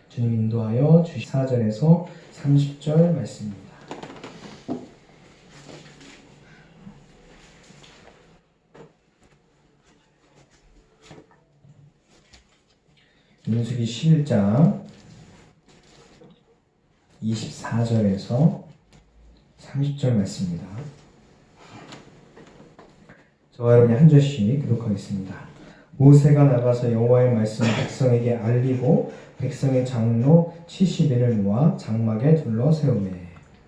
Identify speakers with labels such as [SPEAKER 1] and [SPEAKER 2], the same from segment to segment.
[SPEAKER 1] 주님 인도하여 주시 4절에서 30절 말씀입니다. 민수기 11장 24절에서 30절 말씀입니다. 저와 여러분이 한 절씩 기록하겠습니다. 모세가 나가서 여호와의 말씀을 백성에게 알리고 백성의 장로 70인을 모아 장막에 둘러 세우매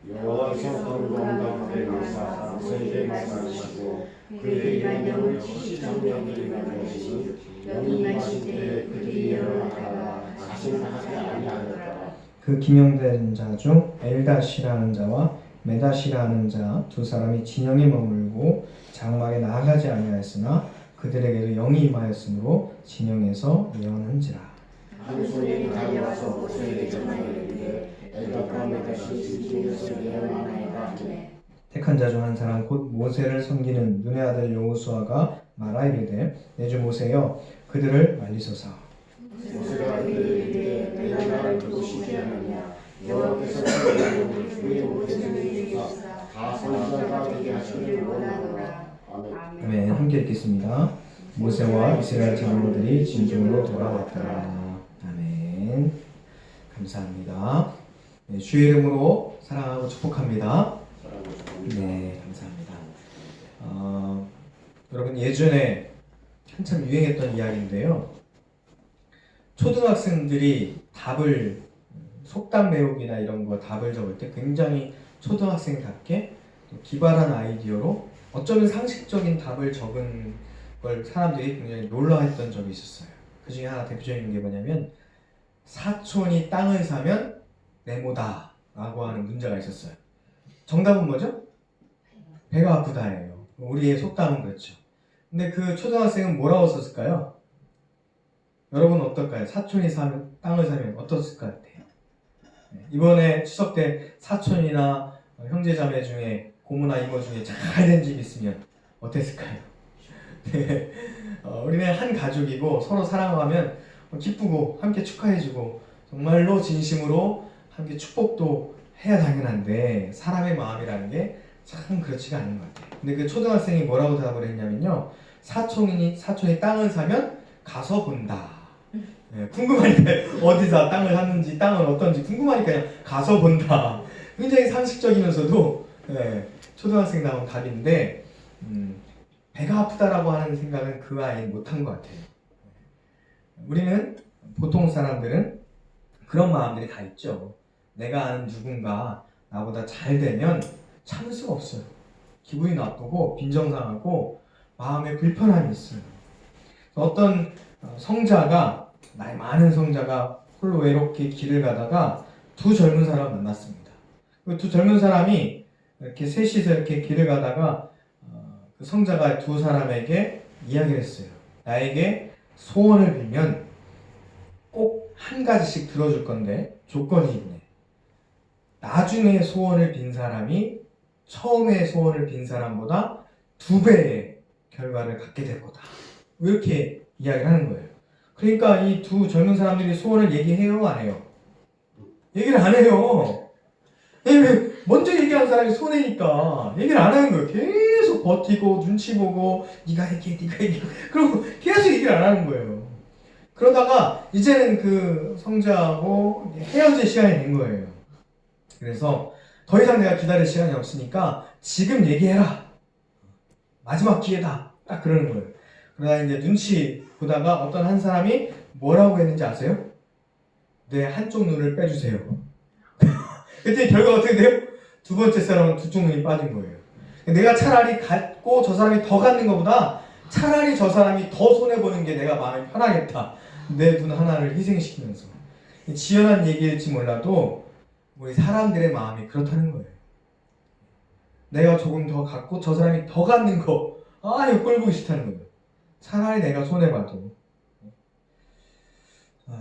[SPEAKER 2] 여호와께서 거룩한 그의 나사 모세에게 말씀하시고 그에게 이런 영을 70장로들이 가르치니 영이 임하실 때 그들이 일어나다가 자신을 하지 아니하였더라.
[SPEAKER 1] 그 기명된 자 중 엘다시라는 자와 메다시라는 자 두 사람이 진영에 머물고 장막에 나아가지 아니하였으나 그들에게도 영이 임하였으므로 진영에서 예언한지라.
[SPEAKER 2] 한 소년이 달려와서 모세에게 전하이르되 엘다과 메다시 진중에서 예언하나이다 하매
[SPEAKER 1] 택한 자 중 한 사람 곧 모세를 섬기는 눈의 아들 여호수아가 말하이르되 내 주 모세여 그들을 말리소서.
[SPEAKER 2] 모세가 이르되 내가 나를 부르시지 않느냐 여호와께서 그의 영을 주의 모든 중에 주사 다 선지자가 되게 하시기를 원하노라. 아멘.
[SPEAKER 1] 아멘. 함께 읽겠습니다. 모세와 이스라엘 장로들이 진중으로 돌아왔더라. 아멘. 감사합니다. 네, 주의 이름으로 사랑하고 축복합니다. 네, 감사합니다. 여러분 예전에 한참 유행했던 이야기인데요. 초등학생들이 답을 속담 배우기나 이런 거 답을 적을 때 굉장히 초등학생답게 기발한 아이디어로 어쩌면 상식적인 답을 적은 걸 사람들이 굉장히 놀라했던 적이 있었어요. 그 중에 하나 대표적인 게 뭐냐면 사촌이 땅을 사면 네모다 라고 하는 문제가 있었어요. 정답은 뭐죠? 배가 아프다예요. 우리의 속담은 그렇죠. 근데 그 초등학생은 뭐라고 썼을까요? 여러분 어떨까요? 사촌이 땅을 사면 어떻을 것 같아요? 이번에 추석 때 사촌이나 형제자매 중에 고모나 이모 중에 잘 된 집 있으면 어땠을까요? 네. 우리는 한 가족이고 서로 사랑하면 기쁘고 함께 축하해주고 정말로 진심으로 함께 축복도 해야 당연한데 사람의 마음이라는 게 참 그렇지가 않은 것 같아요. 근데 그 초등학생이 뭐라고 대답을 했냐면요. 사촌이 땅을 사면 가서 본다. 네, 궁금하니까 어디서 땅을 샀는지 땅은 어떤지 궁금하니까 그냥 가서 본다. 굉장히 상식적이면서도 네, 초등학생다운 답인데 배가 아프다라고 하는 생각은 그 아이는 못한 것 같아요. 우리는 보통 사람들은 그런 마음들이 다 있죠. 내가 아는 누군가 나보다 잘 되면 참을 수가 없어요. 기분이 나쁘고 빈정상하고 마음에 불편함이 있어요. 어떤 성자가 나이 많은 성자가 홀로 외롭게 길을 가다가 두 젊은 사람을 만났습니다. 그 두 젊은 사람이 이렇게 셋이서 이렇게 길을 가다가 그 성자가 두 사람에게 이야기를 했어요. 나에게 소원을 빌면 꼭 한 가지씩 들어줄 건데 조건이 있네. 나중에 소원을 빈 사람이 처음에 소원을 빈 사람보다 2배의 결과를 갖게 될 거다. 이렇게 이야기를 하는 거예요. 그러니까 이 두 젊은 사람들이 소원을 얘기해요, 안 해요? 얘기를 안 해요. 먼저 얘기한 사람이 손해니까 얘기를 안 하는 거예요. 계속 버티고 눈치 보고 네가 얘기해. 그리고 계속 얘기를 안 하는 거예요. 그러다가 이제는 그 성자하고 헤어질 시간이 된 거예요. 그래서 더 이상 내가 기다릴 시간이 없으니까 지금 얘기해라. 마지막 기회다. 딱 그러는 거예요. 그러다 이제 눈치 보다가 어떤 한 사람이 뭐라고 했는지 아세요? 내 한쪽 눈을 빼주세요. 그때 결과가 어떻게 돼요? 두 번째 사람은 두 쪽 눈이 빠진 거예요. 내가 차라리 갖고 저 사람이 더 갖는 것보다 차라리 저 사람이 더 손해보는 게 내가 마음이 편하겠다. 내 눈 하나를 희생시키면서. 지연한 얘기일지 몰라도 우리 사람들의 마음이 그렇다는 거예요. 내가 조금 더 갖고 저 사람이 더 갖는 거 이거 꼴 보기 싫다는 거예요. 차라리 내가 손해봐도.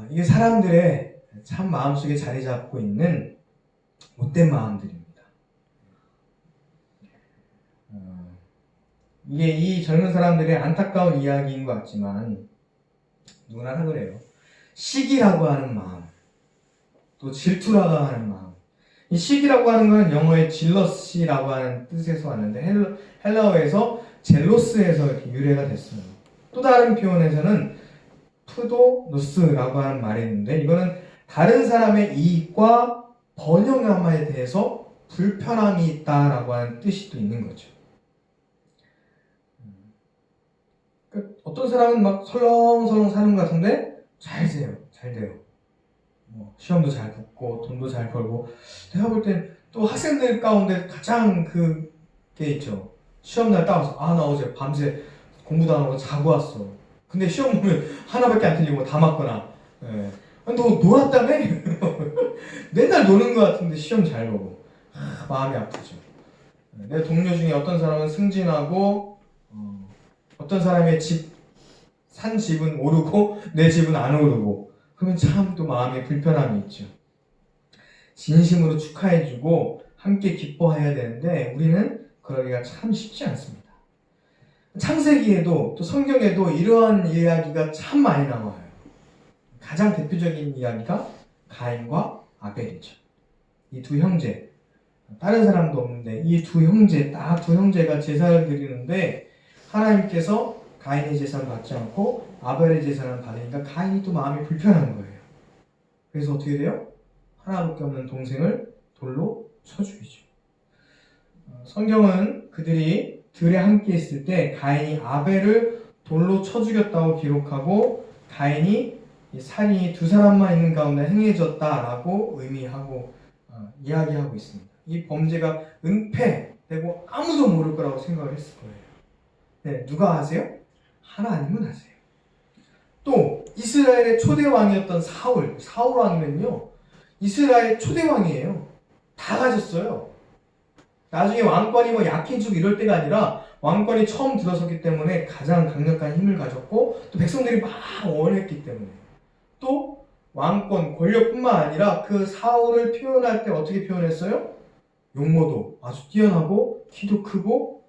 [SPEAKER 1] 이게 사람들의 참 마음속에 자리 잡고 있는 못된 마음들입니다. 이게 이 젊은 사람들의 안타까운 이야기인 것 같지만 누구나 다 그래요. 시기라고 하는 마음, 또 질투라고 하는 마음. 이 시기라고 하는 것은 영어의 질러시라고 하는 뜻에서 왔는데 헬라어에서 젤로스에서 이렇게 유래가 됐어요. 또 다른 표현에서는 푸도노스라고 하는 말이 있는데 이거는 다른 사람의 이익과 번영함에 대해서 불편함이 있다라고 하는 뜻이 또 있는 거죠. 어떤 사람은 막 설렁설렁 사는 것 같은데 잘 돼요. 뭐 시험도 잘 붙고 돈도 잘 벌고 내가 볼 땐 또 학생들 가운데 가장 그게 있죠. 시험날 따와서 나 어제 밤새 공부도 안 하고 자고 왔어. 근데 시험 보면 하나밖에 안 틀리고 다 맞거나 너 놀았다며? 맨날 노는 것 같은데 시험 잘 보고 마음이 아프죠. 내 동료 중에 어떤 사람은 승진하고 어떤 사람의 산 집은 오르고 내 집은 안 오르고 그러면 참 또 마음에 불편함이 있죠. 진심으로 축하해주고 함께 기뻐해야 되는데 우리는 그러기가 참 쉽지 않습니다. 창세기에도 또 성경에도 이러한 이야기가 참 많이 나와요. 가장 대표적인 이야기가 가인과 아벨이죠. 이 두 형제, 다른 사람도 없는데 이 두 형제, 딱 두 형제가 제사를 드리는데 하나님께서 가인의 제사는 받지 않고 아벨의 제사는 받으니까 가인이 또 마음이 불편한 거예요. 그래서 어떻게 돼요? 하나밖에 없는 동생을 돌로 쳐 죽이죠. 성경은 그들이 들에 함께 있을 때 가인이 아벨을 돌로 쳐 죽였다고 기록하고 가인이 살인이 두 사람만 있는 가운데 행해졌다라고 의미하고 이야기하고 있습니다. 이 범죄가 은폐되고 아무도 모를 거라고 생각을 했을 거예요. 네, 누가 아세요? 하나님은 아세요. 또 이스라엘의 초대 왕이었던 사울 왕이면요 이스라엘 초대 왕이에요. 다 가졌어요. 나중에 왕권이 뭐 약해지고 이럴 때가 아니라 왕권이 처음 들어섰기 때문에 가장 강력한 힘을 가졌고 또 백성들이 막 원했기 때문에 또 왕권 권력뿐만 아니라 그 사울을 표현할 때 어떻게 표현했어요? 용모도 아주 뛰어나고 키도 크고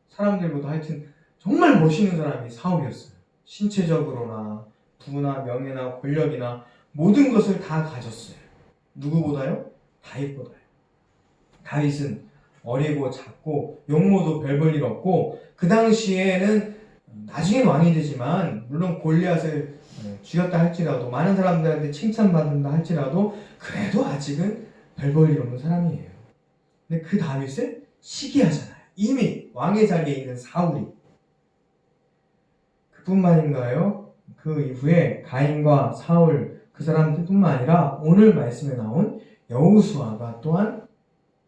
[SPEAKER 1] 사람들보다 하여튼 정말 멋있는 사람이 사울이었어요. 신체적으로나 부나 명예나 권력이나 모든 것을 다 가졌어요. 누구보다요? 다윗보다요. 다윗은 어리고 작고 용모도 별 볼 일 없고 그 당시에는 나중엔 왕이 되지만 물론 골리앗을 죽였다 할지라도 많은 사람들한테 칭찬받는다 할지라도 그래도 아직은 별 볼 일 없는 사람이에요. 근데 그 다윗을 시기하잖아요. 이미 왕의 자리에 있는 사울이. 그뿐만인가요? 그 이후에 가인과 사울 그 사람들뿐만 아니라 오늘 말씀에 나온 여호수아가 또한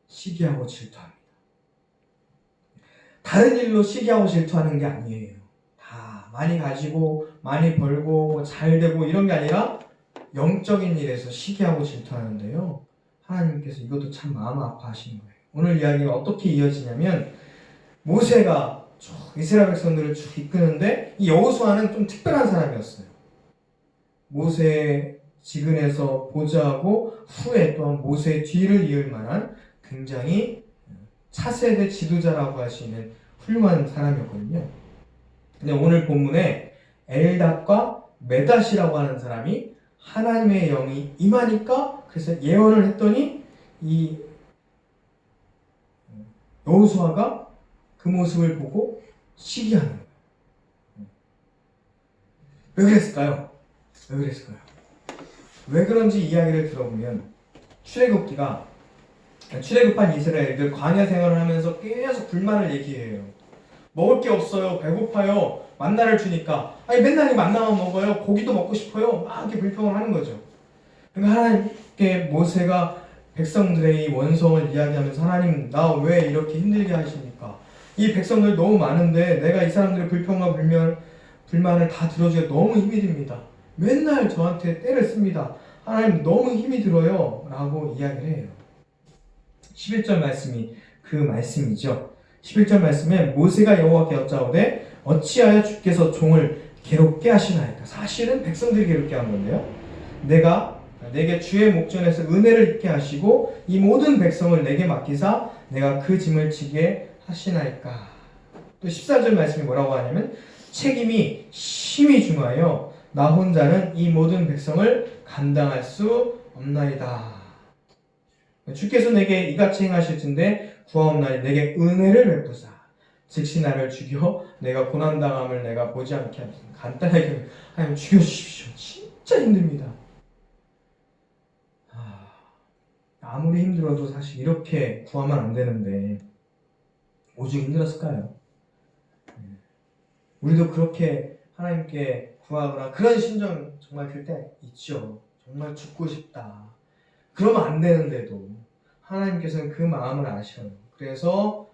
[SPEAKER 1] 시기하고 질투합니다. 다른 일로 시기하고 질투하는 게 아니에요. 다 많이 가지고 많이 벌고 잘 되고 이런 게 아니라 영적인 일에서 시기하고 질투하는데요. 하나님께서 이것도 참 마음 아파하시는 거예요. 오늘 이야기가 어떻게 이어지냐면 모세가 이스라엘 백성들을 쭉 이끄는데 이 여호수아는 좀 특별한 사람이었어요. 모세의 지근에서 보좌하고 후에 또한 모세의 뒤를 이을 만한 굉장히 차세대 지도자라고 할 수 있는 훌륭한 사람이었거든요. 근데 오늘 본문에 엘닷과 메닷이라고 하는 사람이 하나님의 영이 임하니까 그래서 예언을 했더니 이 여호수아가 그 모습을 보고 시기하는 거예요. 왜 그랬을까요? 왜 그런지 이야기를 들어보면 출애굽한 이스라엘들 광야 생활을 하면서 계속 불만을 얘기해요. 먹을 게 없어요. 배고파요. 만나를 주니까 맨날 이 만나만 먹어요. 고기도 먹고 싶어요. 막 이렇게 불평을 하는 거죠. 그러니까 하나님께 모세가 백성들의 이 원성을 이야기하면서 하나님 나 왜 이렇게 힘들게 하십니까? 이 백성들 너무 많은데 내가 이 사람들의 불평과 불만을 다 들어주기가 너무 힘이 듭니다. 맨날 저한테 때를 씁니다. 하나님 너무 힘이 들어요. 라고 이야기를 해요. 11절 말씀이 그 말씀이죠. 11절 말씀에 모세가 여호와께 여짜오되 어찌하여 주께서 종을 괴롭게 하시나이까. 사실은 백성들이 괴롭게 한 건데요. 내게 주의 목전에서 은혜를 입게 하시고 이 모든 백성을 내게 맡기사 내가 그 짐을 지게 하시나이까. 또 14절 말씀이 뭐라고 하냐면 책임이 심히 중하여 나 혼자는 이 모든 백성을 감당할 수 없나이다. 주께서 내게 이같이 행하실진대 구하옵나니 내게 은혜를 베푸사 즉시 나를 죽여 내가 고난당함을 내가 보지 않게 하소서. 간단하게 하나님 죽여주십시오. 진짜 힘듭니다. 아무리 힘들어도 사실 이렇게 구하면 안 되는데 오죽 힘들었을까요? 우리도 그렇게 하나님께 구하거나 그런 심정 정말 들 때 있죠. 정말 죽고 싶다. 그러면 안 되는데도 하나님께서는 그 마음을 아셔요. 그래서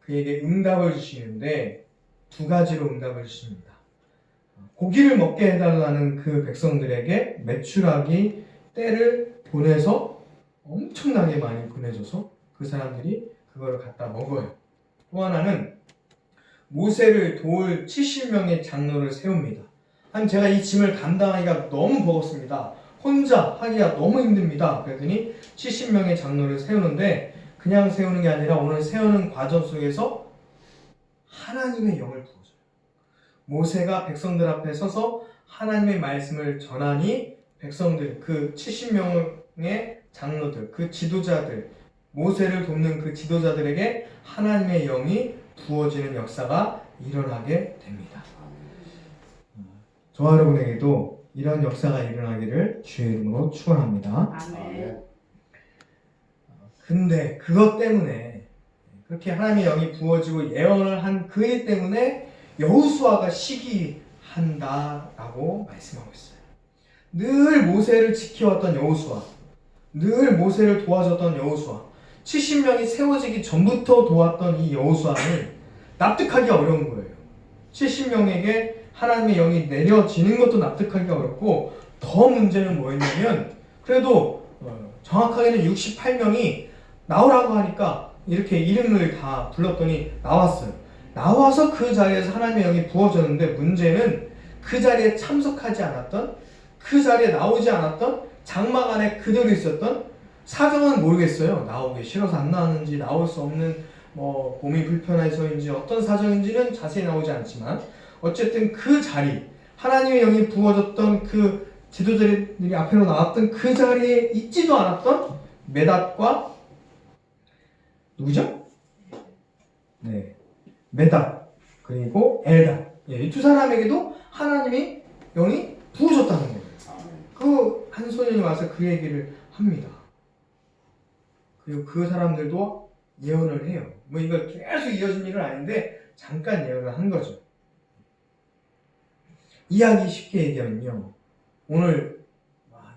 [SPEAKER 1] 그에게 응답을 주시는데 두 가지로 응답을 주십니다. 고기를 먹게 해달라는 그 백성들에게 메추라기 떼를 보내서 엄청나게 많이 보내줘서 그 사람들이 그걸 갖다 먹어요. 또 하나는 모세를 도울 70명의 장로를 세웁니다. 제가 이 짐을 감당하기가 너무 버겁습니다. 혼자 하기가 너무 힘듭니다. 그랬더니 70명의 장로를 세우는데 그냥 세우는 게 아니라 오늘 세우는 과정 속에서 하나님의 영을 부어줘요. 모세가 백성들 앞에 서서 하나님의 말씀을 전하니 백성들, 그 70명의 장로들, 그 지도자들, 모세를 돕는 그 지도자들에게 하나님의 영이 부어지는 역사가 일어나게 됩니다. 저와 여러분에게도 이런 역사가 일어나기를 주의 이름으로 축원합니다.
[SPEAKER 2] 아멘.
[SPEAKER 1] 근데 그것 때문에 그렇게 하나님의 영이 부어지고 예언을 한 그 일 때문에 여호수아가 시기한다라고 말씀하고 있어요. 늘 모세를 지켜왔던 여호수아, 늘 모세를 도와줬던 여호수아, 70명이 세워지기 전부터 도왔던 이 여호수아는 납득하기 어려운 거예요. 70명에게 하나님의 영이 내려지는 것도 납득하기 어렵고 더 문제는 뭐였냐면 그래도 정확하게는 68명이 나오라고 하니까 이렇게 이름을 다 불렀더니 나왔어요. 나와서 그 자리에서 하나님의 영이 부어졌는데 문제는 그 자리에 참석하지 않았던, 그 자리에 나오지 않았던, 장막 안에 그대로 있었던, 사정은 모르겠어요. 나오기 싫어서 안 나왔는지, 나올 수 없는 몸이 불편해서인지 어떤 사정인지는 자세히 나오지 않지만 어쨌든 그 자리, 하나님의 영이 부어졌던 그 지도자들이 앞으로 나왔던 그 자리에 있지도 않았던 메닷과 누구죠? 네, 메닷 그리고 엘닷, 이 두 사람에게도 하나님의 영이 부어졌다는 거예요. 그 한 소년이 와서 그 얘기를 합니다. 그리고 그 사람들도 예언을 해요. 이거 계속 이어진 일은 아닌데 잠깐 예언을 한 거죠. 이야기 쉽게 얘기하면요, 오늘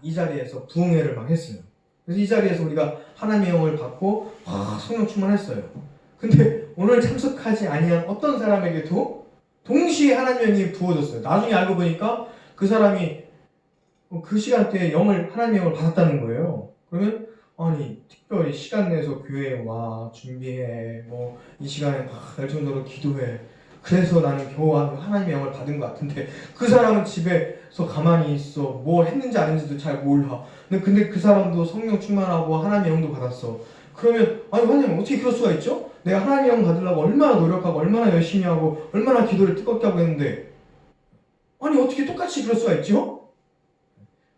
[SPEAKER 1] 이 자리에서 부흥회를 막 했어요. 그래서 이 자리에서 우리가 하나님의 영을 받고 성령 충만했어요. 근데 오늘 참석하지 아니한 어떤 사람에게도 동시에 하나님의 영이 부어졌어요. 나중에 알고 보니까 그 사람이 그 시간대에 하나님의 영을 받았다는 거예요. 그러면 아니 특별히 시간 내서 교회에 와, 준비해, 이 시간에 열정적으로 기도해, 그래서 나는 겨우 하나님의 영을 받은 것 같은데 그 사람은 집에서 가만히 있어, 뭘 했는지 안 했는지도 잘 몰라. 근데 그 사람도 성령 충만하고 하나님의 영도 받았어. 그러면 아니 하나님 어떻게 그럴 수가 있죠? 내가 하나님의 영 받으려고 얼마나 노력하고 얼마나 열심히 하고 얼마나 기도를 뜨겁게 하고 했는데 아니 어떻게 똑같이 그럴 수가 있죠?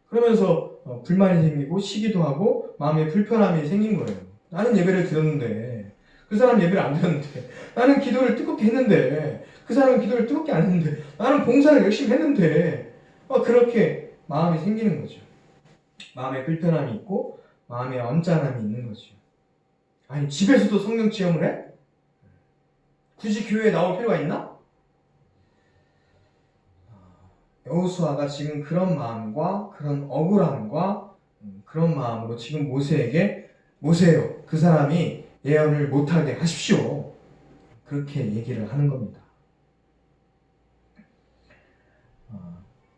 [SPEAKER 1] 그러면서 불만이 생기고 시기도 하고 마음에 불편함이 생긴 거예요. 나는 예배를 드렸는데 그 사람 예배를 안 드렸는데, 나는 기도를 뜨겁게 했는데 그 사람은 기도를 뜨겁게 안 했는데, 나는 봉사를 열심히 했는데 그렇게 마음이 생기는 거죠. 마음에 불편함이 있고 마음에 언짢음이 있는 거죠. 아니 집에서도 성령 체험을 해? 굳이 교회에 나올 필요가 있나? 여호수아가 지금 그런 마음과 그런 억울함과 그런 마음으로 지금 모세에게 모세요, 그 사람이 예언을 못하게 하십시오, 그렇게 얘기를 하는 겁니다.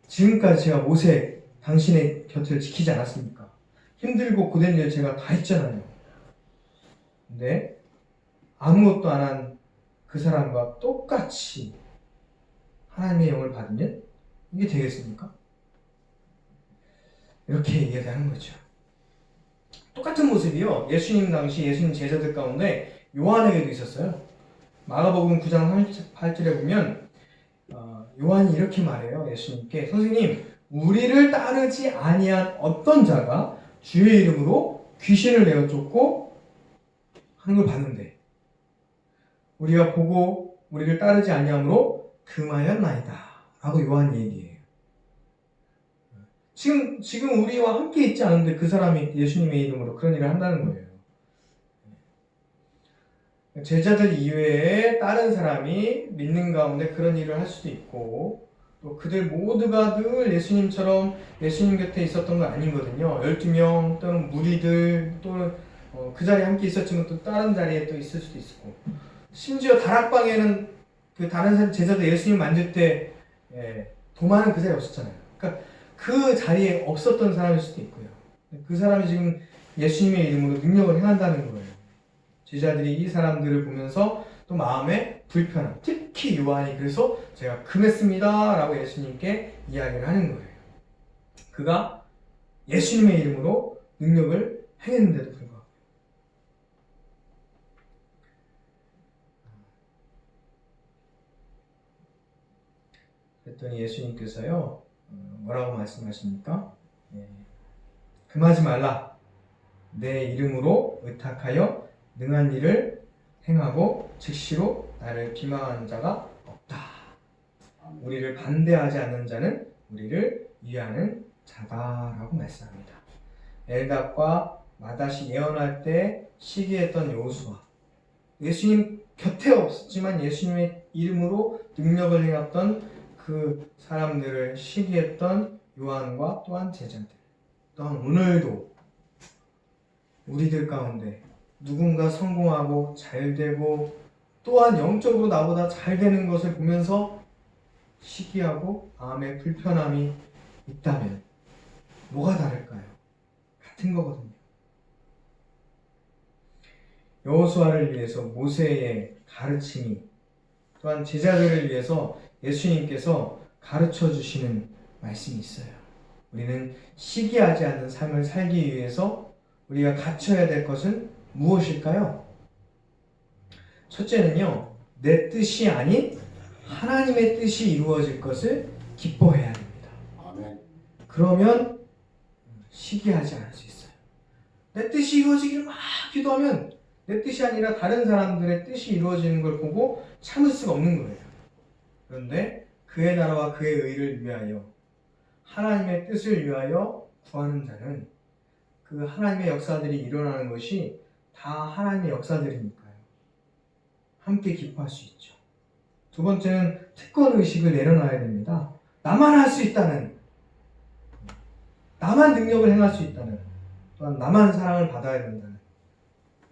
[SPEAKER 1] 지금까지 제가 모세 당신의 곁을 지키지 않았습니까? 힘들고 고된 일 제가 다 했잖아요. 근데 아무것도 안 한 그 사람과 똑같이 하나님의 영을 받으면 이게 되겠습니까? 이렇게 얘기하는 거죠. 똑같은 모습이요, 예수님 당시 예수님 제자들 가운데 요한에게도 있었어요. 마가복음 9장 38절에 보면 요한이 이렇게 말해요. 예수님께, 선생님, 우리를 따르지 아니한 어떤 자가 주의 이름으로 귀신을 내어 쫓고 하는 걸 봤는데 우리가 보고 우리를 따르지 아니함으로 금하였나이다 라고 요한 얘기해요. 지금 우리와 함께 있지 않은데 그 사람이 예수님의 이름으로 그런 일을 한다는 거예요. 제자들 이외에 다른 사람이 믿는 가운데 그런 일을 할 수도 있고 또 그들 모두가 늘 예수님처럼 예수님 곁에 있었던 건 아니거든요. 12명 또는 무리들 또는 그 자리에 함께 있었지만 또 다른 자리에 또 있을 수도 있고 심지어 다락방에는 그 다른 제자들 예수님 만질 때 도마는 그 자리에 없었잖아요. 그러니까 그 자리에 없었던 사람일 수도 있고요. 그 사람이 지금 예수님의 이름으로 능력을 행한다는 거예요. 제자들이 이 사람들을 보면서 또 마음에 불편함, 특히 요한이 그래서 제가 금했습니다 라고 예수님께 이야기를 하는 거예요. 그가 예수님의 이름으로 능력을 행했는데도 불구하고 그랬더니 예수님께서요 뭐라고 말씀하십니까? 금하지 말라. 내 이름으로 의탁하여 능한 일을 행하고 즉시로 나를 비방하는 자가 없다. 우리를 반대하지 않는 자는 우리를 위하는 자다라고 말씀합니다. 엘답과 마닷이 예언할 때 시기했던 여호수아, 예수님 곁에 없었지만 예수님의 이름으로 능력을 행했던 그 사람들을 시기했던 요한과 또한 제자들, 또한 오늘도 우리들 가운데 누군가 성공하고 잘되고 또한 영적으로 나보다 잘되는 것을 보면서 시기하고 마음에 불편함이 있다면 뭐가 다를까요? 같은 거거든요. 여호수아를 위해서 모세의 가르침이 또한 제자들을 위해서 예수님께서 가르쳐 주시는 말씀이 있어요. 우리는 시기하지 않는 삶을 살기 위해서 우리가 갖춰야 될 것은 무엇일까요? 첫째는요, 내 뜻이 아닌 하나님의 뜻이 이루어질 것을 기뻐해야 됩니다. 그러면 시기하지 않을 수 있어요. 내 뜻이 이루어지기를 막 기도하면 내 뜻이 아니라 다른 사람들의 뜻이 이루어지는 걸 보고 참을 수가 없는 거예요. 그런데 그의 나라와 그의 의를 위하여 하나님의 뜻을 위하여 구하는 자는 그 하나님의 역사들이 일어나는 것이 다 하나님의 역사들이니까요. 함께 기뻐할 수 있죠. 두 번째는 특권의식을 내려놔야 됩니다. 나만 할 수 있다는, 나만 능력을 행할 수 있다는, 또한 나만 사랑을 받아야 된다는,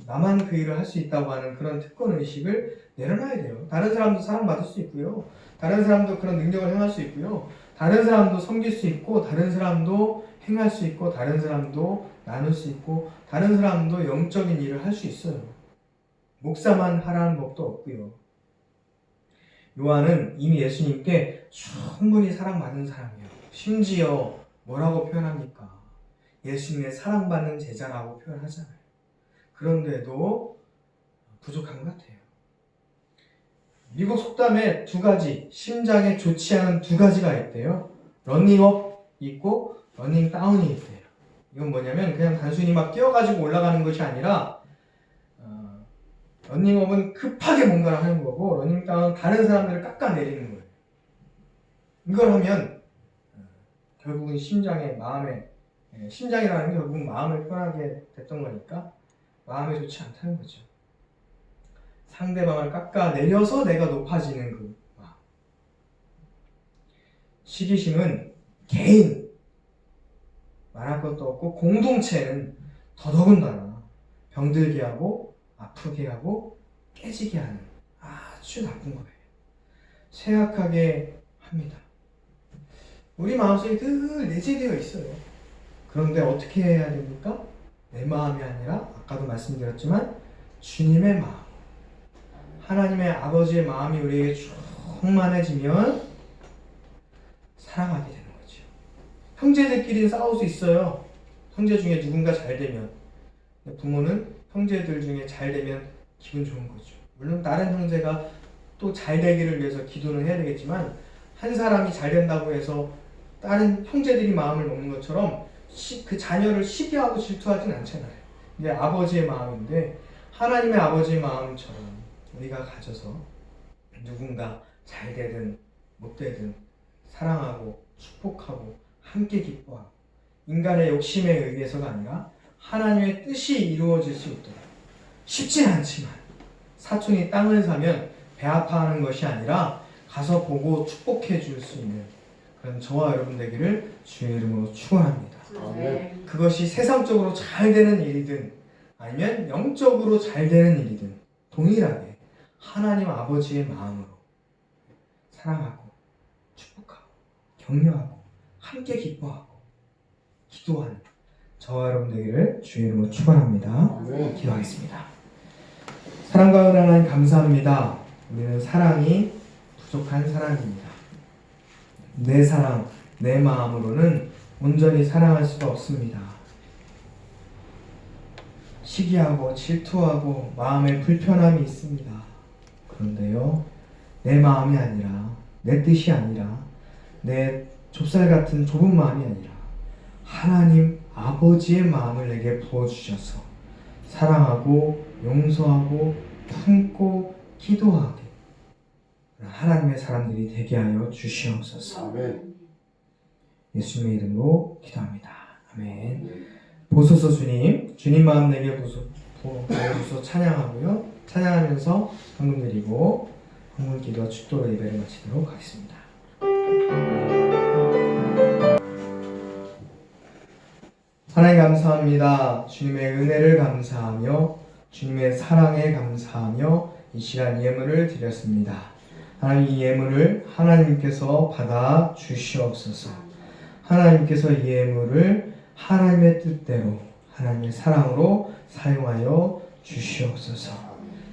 [SPEAKER 1] 나만 그 일을 할 수 있다고 하는 그런 특권의식을 내려놔야 돼요. 다른 사람도 사랑받을 수 있고요. 다른 사람도 그런 능력을 행할 수 있고요. 다른 사람도 섬길 수 있고, 다른 사람도 행할 수 있고, 다른 사람도 나눌 수 있고, 다른 사람도 영적인 일을 할 수 있어요. 목사만 하라는 법도 없고요. 요한은 이미 예수님께 충분히 사랑받는 사람이에요. 심지어 뭐라고 표현합니까? 예수님의 사랑받는 제자라고 표현하잖아요. 그런데도 부족한 것 같아요. 미국 속담에 두 가지, 심장에 좋지 않은 두 가지가 있대요. 러닝업 있고 러닝다운이 있대요. 이건 뭐냐면 그냥 단순히 막 뛰어가지고 올라가는 것이 아니라 러닝업은 급하게 뭔가를 하는 거고 러닝다운은 다른 사람들을 깎아내리는 거예요. 이걸 하면 결국은 심장이라는 게 결국은 마음을 편하게 됐던 거니까 마음이 좋지 않다는 거죠. 상대방을 깎아내려서 내가 높아지는 그 마음. 시기심은 개인, 말할 것도 없고 공동체는 더더군다나 병들게 하고 아프게 하고 깨지게 하는 아주 나쁜 거예요. 쇠약하게 합니다. 우리 마음속에 늘 내재되어 있어요. 그런데 어떻게 해야 됩니까? 내 마음이 아니라 아까도 말씀드렸지만 주님의 마음, 하나님의 아버지의 마음이 우리에게 충만해지면 사랑하게 되는 거죠. 형제들끼리는 싸울 수 있어요. 형제 중에 누군가 잘 되면. 부모는 형제들 중에 잘 되면 기분 좋은 거죠. 물론 다른 형제가 또 잘 되기를 위해서 기도는 해야 되겠지만 한 사람이 잘 된다고 해서 다른 형제들이 마음을 먹는 것처럼 그 자녀를 시기하고 질투하진 않잖아요. 이게 아버지의 마음인데 하나님의 아버지의 마음처럼 우리가 가져서 누군가 잘 되든 못 되든 사랑하고 축복하고 함께 기뻐하고 인간의 욕심에 의해서가 아니라 하나님의 뜻이 이루어질 수 있도록 쉽진 않지만 사촌이 땅을 사면 배 아파하는 것이 아니라 가서 보고 축복해 줄 수 있는 그런 저와 여러분 되기를 주의 이름으로 축원합니다.
[SPEAKER 2] 아멘.
[SPEAKER 1] 그것이 세상적으로 잘 되는 일이든 아니면 영적으로 잘 되는 일이든 동일하게 하나님 아버지의 마음으로 사랑하고 축복하고 격려하고 함께 기뻐하고 기도하는 저와 여러분 되기를 주의 이름으로 축원합니다.
[SPEAKER 2] 아멘.
[SPEAKER 1] 기도하겠습니다. 사랑과 은혜 하나님 감사합니다. 우리는 사랑이 부족한 사람입니다. 내 사랑, 내 마음으로는 온전히 사랑할 수가 없습니다. 시기하고 질투하고 마음에 불편함이 있습니다. 그런데요, 내 마음이 아니라 내 뜻이 아니라 내 좁쌀 같은 좁은 마음이 아니라 하나님 아버지의 마음을 내게 부어주셔서 사랑하고 용서하고 품고 기도하게 하나님의 사람들이 되게 하여 주시옵소서.
[SPEAKER 2] 아멘.
[SPEAKER 1] 예수님의 이름으로 기도합니다. 아멘. 보소서 주님, 주님 마음 내게 보여주소 찬양하고요. 찬양하면서 헌금 드리고 헌금 기도와 축도로 예배를 마치도록 하겠습니다. 하나님 감사합니다. 주님의 은혜를 감사하며 주님의 사랑에 감사하며 이 시간 예물을 드렸습니다. 하나님 이 예물을 하나님께서 받아 주시옵소서. 하나님께서 이 예물을 하나님의 뜻대로 하나님의 사랑으로 사용하여 주시옵소서.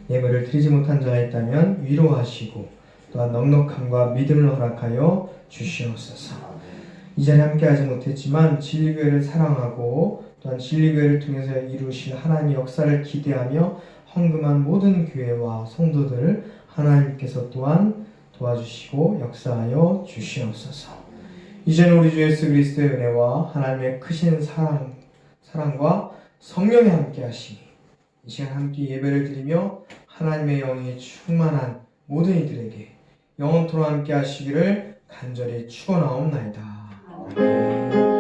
[SPEAKER 1] 예물을 드리지 못한 자가 있다면 위로하시고 또한 넉넉함과 믿음을 허락하여 주시옵소서. 이 자리에 함께하지 못했지만 진리교회를 사랑하고 또한 진리교회를 통해서 이루실 하나님의 역사를 기대하며 헌금한 모든 교회와 성도들을 하나님께서 또한 도와주시고 역사하여 주시옵소서. 이제는 우리 주 예수 그리스도의 은혜와 하나님의 크신 사랑과 성령의 함께하심이 이 시간 함께 예배를 드리며 하나님의 영이 충만한 모든 이들에게 영원토록 함께하시기를 간절히 축원하옵나이다. 아멘.